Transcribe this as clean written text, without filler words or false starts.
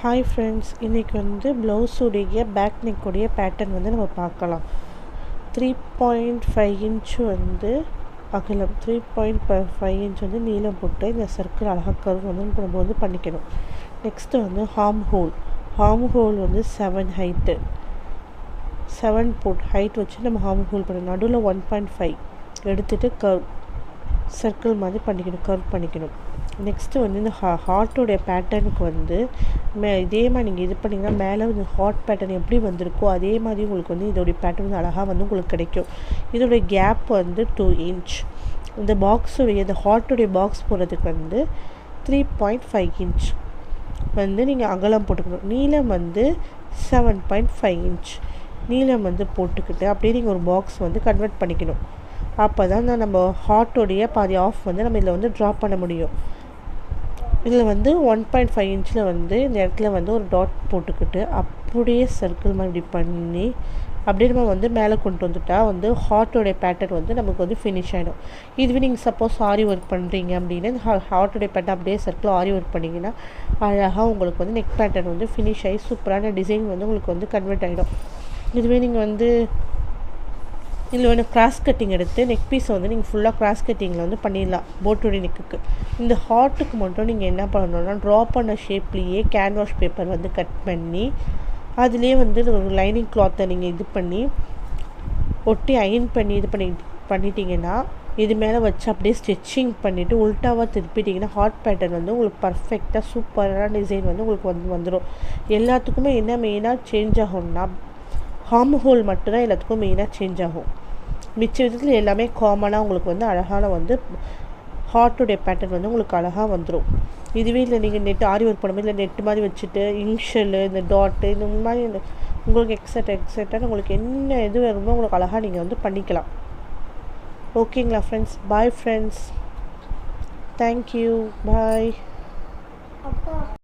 Hi friends, இன்றைக்கி வந்து ப்ளவுஸுடைய back நெக்குடைய pattern வந்து நம்ம பார்க்கலாம். 3.5 இன்ச் வந்து அகலம், 3.5 இன்ச் வந்து நீளம் போட்டு இந்த சர்க்கிள் அழகாக கர்வ் வந்து நம்ம வந்து பண்ணிக்கணும். நெக்ஸ்ட்டு வந்து ஹார்ம் ஹோல் வந்து 7 ஹைட்டு, 7 போட் ஹைட் வச்சு நம்ம ஹார்ம் ஹோல் பண்ணணும். நடுவில் 1.5 எடுத்துகிட்டு கர்வ் சர்க்கிள் மாதிரி கர்வ் பண்ணிக்கணும். நெக்ஸ்ட்டு வந்து இந்த ஹார்ட்டோடைய பேட்டர்னுக்கு வந்து இதே மாதிரி நீங்கள் இது பண்ணிங்கன்னா மேலே இந்த ஹார்ட் பேட்டர்ன் எப்படி வந்திருக்கோ அதே மாதிரி உங்களுக்கு வந்து இதோடைய பேட்டர்ன் வந்து அழகாக வந்து உங்களுக்கு கிடைக்கும். இதோடைய கேப் வந்து 2 இன்ச். இந்த பாக்ஸுடைய இந்த ஹார்ட்டுடைய பாக்ஸ் போகிறதுக்கு வந்து 3.5 இன்ச் வந்து நீங்கள் அகலம் போட்டுக்கணும். நீளம் வந்து 7.5 இன்ச் நீளம் வந்து போட்டுக்கிட்டு அப்படியே நீங்கள் ஒரு பாக்ஸ் வந்து கன்வெர்ட் பண்ணிக்கணும். அப்போ தான் நம்ம ஹார்ட்டோடைய பாதி ஆஃப் வந்து நம்ம இதில் வந்து ட்ரா பண்ண முடியும். இதில் வந்து 1.5 இன்ச்சில் வந்து இந்த இடத்துல வந்து ஒரு டாட் போட்டுக்கிட்டு அப்படியே சர்க்கிள் மாதிரி பண்ணி அப்படியே நம்ம வந்து மேலே கொண்டு வந்துட்டா வந்து ஹார்ட்டோடைய பேட்டர்ன் வந்து நமக்கு வந்து ஃபினிஷ் ஆகிடும். இதுவே நீங்கள் சப்போஸ் ஆரி ஒர்க் பண்ணுறீங்க அப்படின்னா இந்த ஹார்ட்டோடைய பேட்டர்ன் அப்படியே சர்க்கிள் ஆரி ஒர்க் பண்ணிங்கன்னா அழகாக உங்களுக்கு வந்து நெக் பேட்டர்ன் வந்து ஃபினிஷ் ஆகி சூப்பரான டிசைன் வந்து உங்களுக்கு வந்து கன்வெர்ட் ஆகிடும். இதுவே நீங்கள் வந்து இதில் வந்து கிராஸ் கட்டிங் எடுத்து நெக் பீஸை வந்து நீங்கள் ஃபுல்லாக கிராஸ் கட்டிங்கில் வந்து பண்ணிடலாம். போட்டுடைய நெக்குக்கு இந்த ஹார்ட்டுக்கு மட்டும் நீங்கள் என்ன பண்ணணும்னா ட்ரா பண்ண ஷேப்லேயே கேன்வாஷ் பேப்பர் வந்து கட் பண்ணி அதுலேயே வந்து ஒரு லைனிங் கிளாத்தை நீங்கள் இது பண்ணி ஒட்டி அயன் பண்ணி பண்ணிட்டீங்கன்னா இது மேலே வச்சு அப்படியே ஸ்டிச்சிங் பண்ணிவிட்டு உல்ட்டாவாக திருப்பிட்டிங்கன்னா ஹார்ட் பேட்டர்ன் வந்து உங்களுக்கு பர்ஃபெக்டாக சூப்பரான டிசைன் வந்து உங்களுக்கு வந்துடும். எல்லாத்துக்குமே என்ன மெயினாக சேஞ்ச் ஆகும்னா ஹார்ம் ஹோல் மட்டும்தான் எல்லாத்துக்கும் மெயினாக சேஞ்ச் ஆகும். மிச்ச விதத்தில் எல்லாமே காமனாக உங்களுக்கு வந்து அழகான வந்து ஹார்ட்டுடைய பேட்டர்ன் வந்து உங்களுக்கு அழகாக வந்துடும். இதுவே இல்லை நீங்கள் நெட் ஆரி ஒர்க் பண்ணும்போது இல்லை நெட்டு மாதிரி வச்சுட்டு இன்ஷியலு இந்த டாட்டு இந்த மாதிரி உங்களுக்கு எக்ஸட்ரா உங்களுக்கு என்ன இது வருமோ உங்களுக்கு அழகாக நீங்கள் வந்து பண்ணிக்கலாம். ஓகேங்களா ஃப்ரெண்ட்ஸ்? பாய் ஃப்ரெண்ட்ஸ், தேங்க்யூ, பாய்.